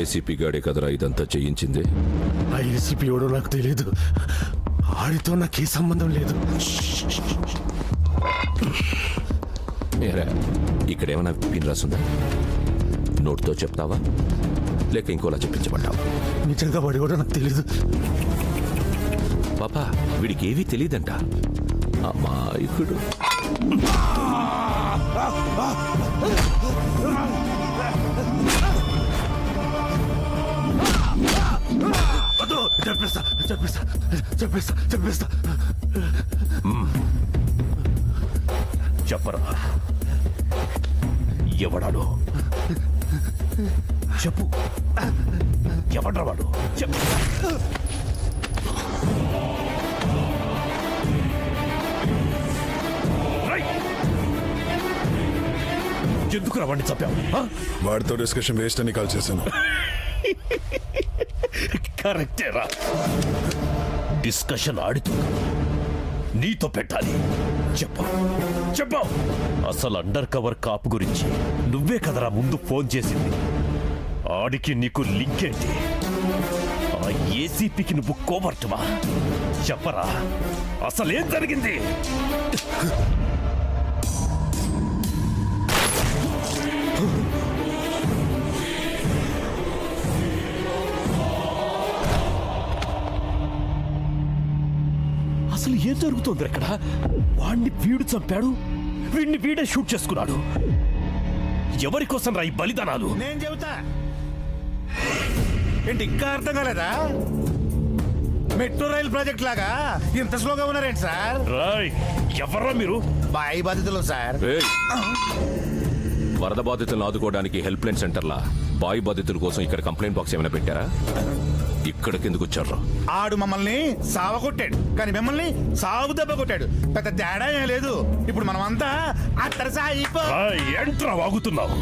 ACP గాడే కదరా ఇదంతా చేయించింది. ఆ ఏసీపీ ఎవడో నాకు తెలియదు. ఆడితో నాకే సంబంధం లేదు. ఏరా, ఇక్కడేమైనా పిన్ రాసుందా? నోట్తో చెప్తావా లేక ఇంకోలా చెప్పించమంటావా? నిజంగా వాడు కూడా నాకు తెలీదు. పాపా, వీడికి ఏవీ తెలియదంట. అమాయకుడు. చెప్పేస్తా చెప్పేస్తా చెప్పేస్తా చెప్పేస్తా. చెప్పరా, ఎవడాడు? చెప్పు, ఎవడ్రా వాడు? చెప్పు. ఎందుకురా వాడిని చంపావు? వాడితో డిస్కషన్ వేస్ట్ అని కాల్ చేశాను. కరెక్టేరా, డిస్కషన్ ఆడుతూ నీతో పెట్టాలి. చెప్పు. అసలు అండర్ కవర్ కాపు గురించి నువ్వే కదరా ముందు ఫోన్ చేసింది. ఆడికి నీకు లింక్ ఏంటి? ఆ ఏసీపీకి నువ్వు కోవర్టువా? చెప్పరా, అసలేం జరిగింది? అసలు ఏం జరుగుతోంది ఇక్కడ? వాడిని వీడు చంపాడు, వీడిని వీడే షూట్ చేసుకున్నాడు. ఎవరి కోసం రా ఈ బలిదానాలు? నేను చెబుతా ఏంటి, ఇంకా అర్థం కాలేదా? మెట్రో రైల్ ప్రాజెక్ట్ లాగా ఇంత స్లోగా ఉన్నారేంటి సార్? రాయ్, ఎవర్రా మీరు? బాయి బాధితులు సార్. ఏయ్, వరద బాధితులను ఆదుకోవడానికి హెల్ప్ లైన్ సెంటర్లా బాయి బాధితుల కోసం ఇక్కడ కంప్లైంట్ బాక్స్ ఏమైనా పెట్టారా? ఇక్కడికి ఎందుకు వచ్చారు? ఆడు మమ్మల్ని సావ కొట్టాడు, కానీ మిమ్మల్ని సాగు దెబ్బ కొట్టాడు. పెద్ద తేడా ఏం లేదు. ఇప్పుడు మనమంతా ఏంట్రా వాగుతున్నావు?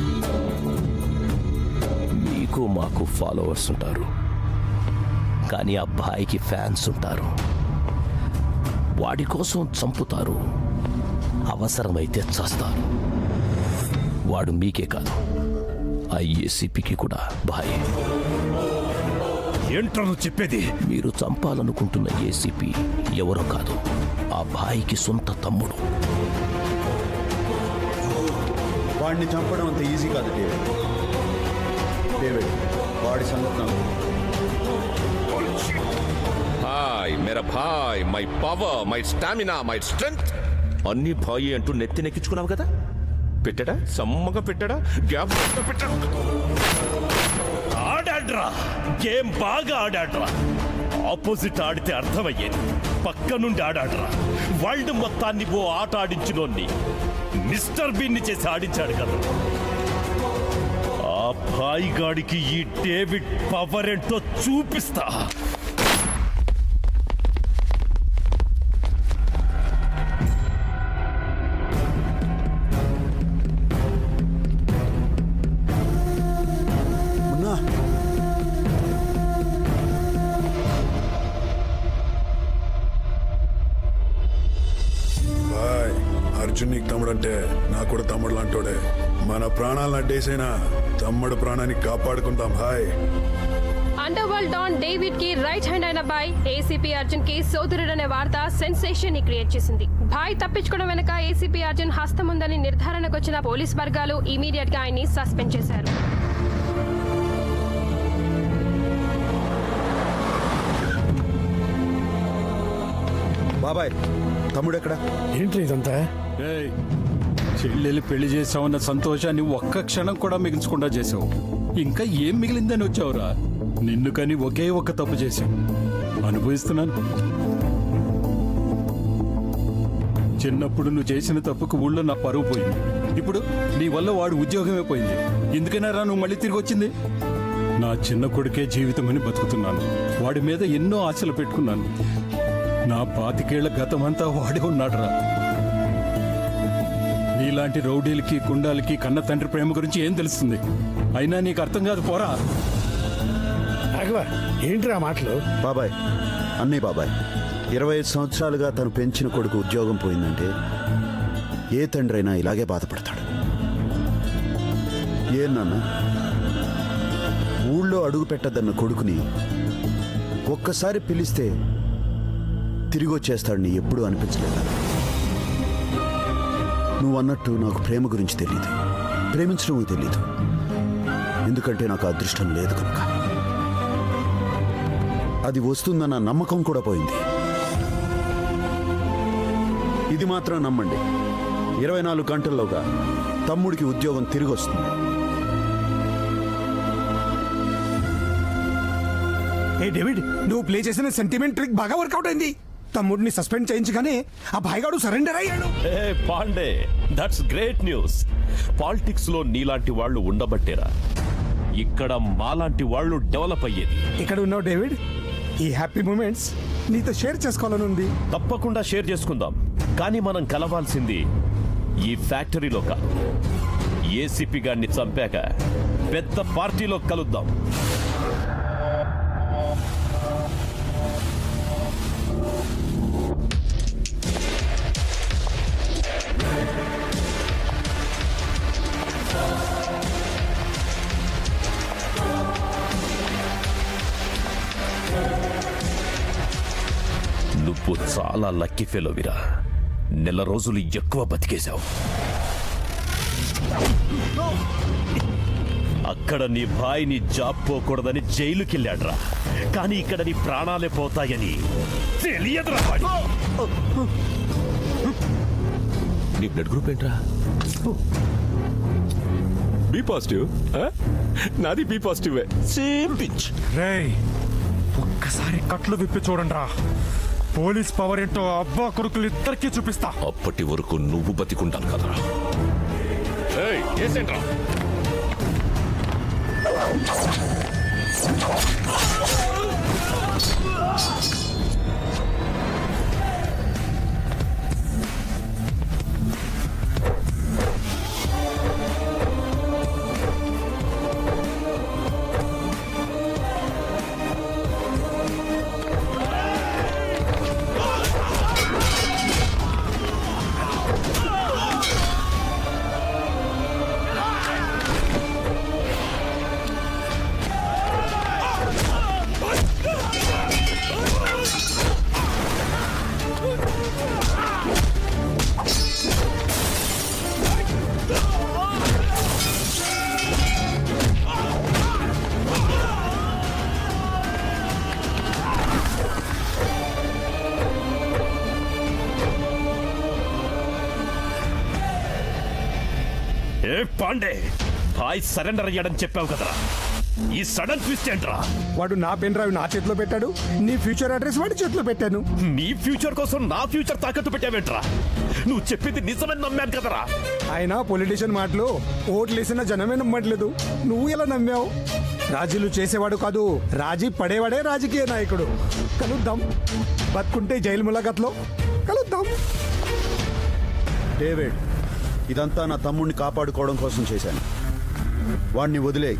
మీకు మాకు ఫాలోవర్స్ ఉంటారు, కానీ ఆ అబ్బాయికి ఫ్యాన్స్ ఉంటారు. వాడి కోసం చంపుతారు, అవసరమైతే చస్తారు. వాడు మీకే కాదు, ఆ ఏసీపీకి కూడా భాయ్. ఏంట్రా నువ్వు చెప్పేది? మీరు చంపాలనుకుంటున్న ఏసీపీ ఎవరో కాదు, ఆ భాయికి సొంత తమ్ముడు. వాడిని చంపడం అంత ఈజీ కాదు డేవిడ్. వాడి సంగతి భాయ్, మేరా భాయ్, my power, my stamina, my strength అన్ని భాయి అంటూ నెత్తినెక్కించుకున్నావు కదా. పెట్టడా, సమ్మగా పెట్టడా, గ్యాప్ పెట్టడా? ఆడాడ్రా, గేమ్ బాగా ఆడాడ్రా. ఆపోజిట్ ఆడితే అర్థమయ్యేది, పక్క నుండి ఆడాడ్రా. వరల్డ్ మొత్తాన్ని ఓ ఆట ఆడించినోన్ని మిస్టర్ బీన్ని చేసి ఆడించాడు కదా. ఆ భాయ్ గాడికి ఈ డేవిడ్ పవర్ ఏంటో చూపిస్తా. అర్జున్ నీకు తమ్ముడు అంటే నాకు కూడా తమ్ముడు లాంటోడే. మన ప్రాణాలను అడ్డేసైనా తమ్ముడు ప్రాణాన్ని కాపాడుకుంటాం. హాయ్. అండర్ వరల్డ్ డాన్ డేవిడ్ కి రైట్ హ్యాండ్ అయిన బాయ్ ఏసీపీ అర్జున్ కి సోదరుడనే వార్త సెన్సేషన్ ని క్రియేట్ చేసింది. బాయ్ తప్పించుకోవడం వెనక ఏసీపీ అర్జున్ హస్తం ఉందని నిర్ధారణకు వచ్చిన పోలీస్ వర్గాలు ఇమీడియట్ గా ఆయన్ని సస్పెండ్ చేశారు. బాబాయ్, తమ్ముడు ఎక్కడ? ఏంటి ఇదంతా? చెల్లెలు పెళ్లి చేసావన్న సంతోషాన్ని ఒక్క క్షణం కూడా మిగిల్చకుండా చేసావు. ఇంకా ఏం మిగిలిందని వచ్చావురా? నిన్ను కని ఒకే ఒక్క తప్పు చేశావు, అనుభవిస్తున్నాను. చిన్నప్పుడు నువ్వు చేసిన తప్పుకు ఊళ్ళో నా పరువు పోయింది. ఇప్పుడు నీ వల్ల వాడు ఉద్యోగమే పోయింది. ఎందుకైనా రా నువ్వు మళ్ళీ తిరిగి వచ్చింది? నా చిన్న కొడుకే జీవితమని బతుకుతున్నాను. వాడి మీద ఎన్నో ఆశలు పెట్టుకున్నాను. నా 25 ఏళ్ల గతమంతా వాడే ఉన్నాడురా. నీలాంటి రౌడీలకి గుండాలకి కన్న తండ్రి ప్రేమ గురించి ఏం తెలుస్తుంది? అయినా నీకు అర్థం కాదు, పోరా. ఏంట్రా మాటలు? బాబాయ్, అన్నయ్య బాబాయ్, 25 సంవత్సరాలుగా తను పెంచిన కొడుకు ఉద్యోగం పోయిందంటే ఏ తండ్రి అయినా ఇలాగే బాధపడతాడు. ఏం నాన్న, ఊళ్ళో అడుగు పెట్టద్దన్న కొడుకుని ఒక్కసారి పిలిస్తే తిరిగి వచ్చేస్తాడని ఎప్పుడూ అనిపించలేదు. నువ్వు అన్నట్టు నాకు ప్రేమ గురించి తెలియదు, ప్రేమించడం తెలీదు. ఎందుకంటే నాకు అదృష్టం లేదు కనుక. అది వస్తుందన్న నమ్మకం కూడా పోయింది. ఇది మాత్రం నమ్మండి, 24 గంటల్లోగా తమ్ముడికి ఉద్యోగం తిరిగి వస్తుంది. ఏ డేవిడ్, నువ్వు ప్లే చేసిన సెంటిమెంట్ ట్రిక్ బాగా వర్కౌట్ అయింది. తమ్ముడిని సస్పెండ్ చేయించగానే ఆ భాయిగాడు సరెండర్ అయ్యాడు. ఏ Pandey, that's great news. Politics లో నీలాంటి వాళ్ళు ఉండబట్టేరా ఇక్కడ మాలాంటి వాళ్ళు డెవలప్ అయ్యేది. ఇక్కడ ఉన్నావు డేవిడ్, ఈ హ్యాపీ మూమెంట్స్ నీతో షేర్ చేసుకోవాలని ఉంది. తప్పకుండా షేర్ చేసుకుందాం, కానీ మనం కలవాల్సింది ఈ ఫ్యాక్టరీలో కాదు. ఏసీపీ గారిని చంపాక పెద్ద పార్టీలో కలుద్దాం. నువ్వు చాలా లక్కీ ఫెలోవిరా. నెల రోజులు ఎక్కువ బతికేశావు. అక్కడ నీ భాయిని జాబ్ పోకూడదని జైలుకెళ్ళాడ్రా, కానీ ఇక్కడ నీ ప్రాణాలే పోతాయని తెలియదురా. నీ బ్లడ్ గ్రూప్ ఏంట్రా? B positive. నాది బి పాజిటివ్. Same pinch. రేయ్, ఒక్కసారి కట్లు విప్పి చూడండిరా. పోలీస్ పవర్ ఏంటో అబ్బా కొడుకులు ఇద్దరికీ చూపిస్తా. అప్పటి వరకు నువ్వు బతికుంటాను కదరా. ఏంట్రా? ఏ పాండే, భాయ్ సరెండర్ అయ్యాడని చెప్పావు కదరా, ఈ సడన్ ట్విస్ట్ ఏంట్రా? వాడు నా పెన్ డ్రైవ్ నా చేతిలో పెట్టాడు, నీ ఫ్యూచర్ అడ్రస్ వాడి చేతిలో పెట్టాను. నీ ఫ్యూచర్ కోసం నా ఫ్యూచర్ తాకట్టు పెట్టావేంట్రా? నువ్వు చెప్పింది నిజమని నమ్మాను కదరా. ఆయన పొలిటీషియన్ మాటలు ఓట్లేసిన జనమే నమ్మట్లేదు. నువ్వు ఎలా నమ్మావు? రాజీలు చేసేవాడు కాదు, రాజీ పడేవాడే రాజకీయ నాయకుడు. కలుద్దాం, బతుకుంటే జైలు ములాఖత్లో కలుద్దాం. డేవిడ్, ఇదంతా నా తమ్ముడిని కాపాడుకోవడం కోసం చేశాను. వాణ్ణి వదిలే,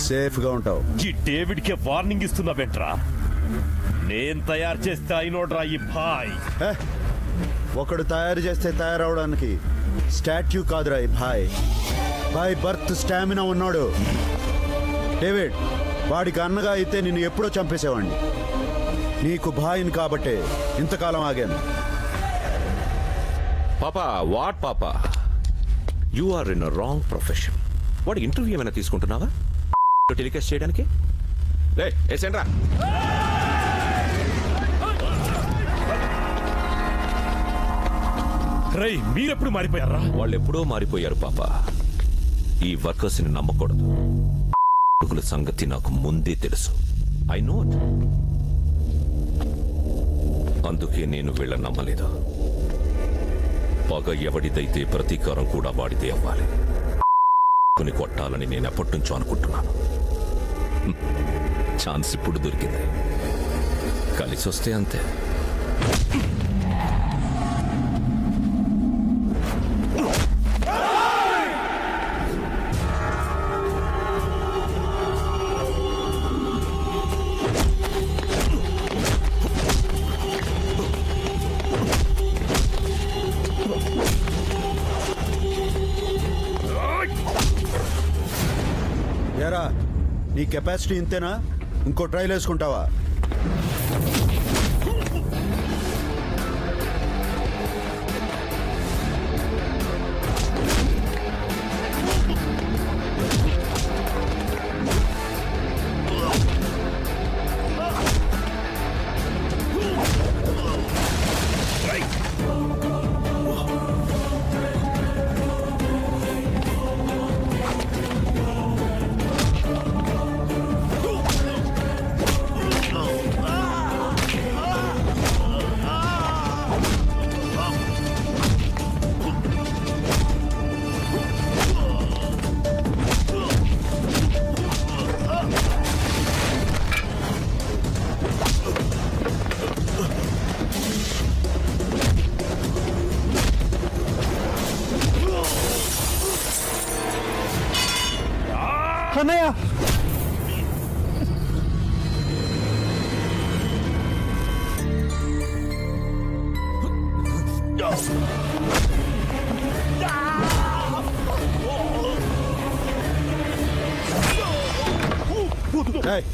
సేఫ్గా ఉంటావు. ఈ డేవిడ్కే వార్నింగ్ ఇస్తున్నావేంట్రా? నేను తయారు చేస్తే అయినోడ్రా ఈ భాయ్. ఒకడు తయారు చేస్తే తయారవడానికి స్టాట్యూ కాదురా ఈ భాయ్. భాయ్ బర్త్ స్టామినా ఉన్నాడు. డేవిడ్, వాడికి అన్నగా అయితే నిన్ను ఎప్పుడో చంపేసేవాడిని. నీకు భాయిని కాబట్టే ఇంతకాలం ఆగాను. పాపా, వాట్ పాపా? You are in wrong profession. వాడు ఇంటర్వ్యూ ఏమైనా తీసుకుంటున్నావా టెలికాస్ట్ చేయడానికి? ఏసేండ్రా. రేయ్, మీరెప్పుడు మారిపోయారా? వాళ్ళు ఎప్పుడో మారిపోయారు పాపా. ఈ వర్కర్స్ ని నమ్మకూడదు. కొడుకుల సంగతి నాకు ముందే తెలుసు. I know. అందుకే నేను వీళ్ళని నమ్మలేదు. పగ ఎవడిదైతే ప్రతీకారం కూడా వాడితే అవ్వాలి. కొని కొట్టాలని నేను ఎప్పటి నుంచో అనుకుంటున్నాను. ఛాన్స్ ఇప్పుడు దొరికింది. కలిసి వస్తే అంతే. కెపాసిటీ ఇంతేనా? ఇంకో ట్రైల్ వేసుకుంటావా? అన్నయ్య ఏయ్,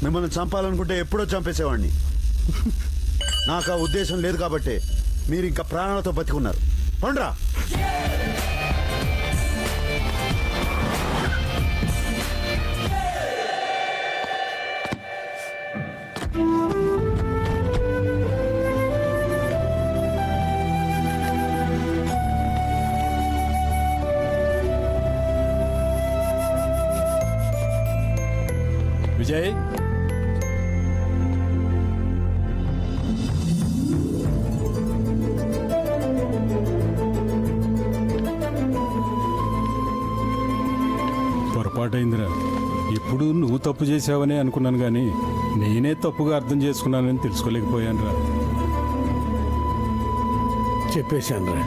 మిమ్మల్ని చంపాలనుకుంటే ఎప్పుడో చంపేసేవాడిని. నాకు ఆ ఉద్దేశం లేదు కాబట్టి మీరు ఇంకా ప్రాణాలతో బతికున్నారు. పండ్రా. విజయ్, పొరపాటైందిరా. ఇప్పుడు నువ్వు తప్పు చేసావనే అనుకున్నాను కానీ నేనే తప్పుగా అర్థం చేసుకున్నానని తెలుసుకోలేకపోయానురా. చెప్పేశాను రా.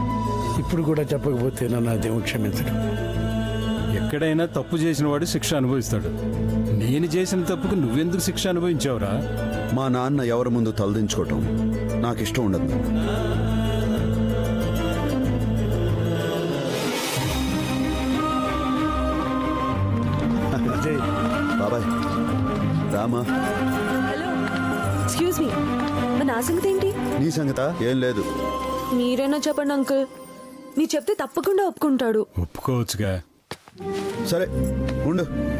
ఇప్పుడు కూడా చెప్పకపోతే నన్ను ఆ దేవుడు క్షమించడు. ఎక్కడైనా తప్పు చేసిన వాడు శిక్ష అనుభవిస్తాడు. నేను చేసిన తప్పుకు నువ్వెందుకు శిక్ష అనుభవించావురా? మా నాన్న ఎవరి ముందు తలదించుకోవటం నాకు ఇష్టం ఉండదు. బాబాయ్ రామా. హలో, ఎక్స్క్యూజ్ మీ, నా సంగతి ఏంటి? నీ సంగత ఏం లేదు. మీరైనా చెప్పండి అంకుల్. మీరు చెప్తే తప్పకుండా ఒప్పుకుంటాడు. ఒప్పుకోవచ్చుగా. సరే ఉండు.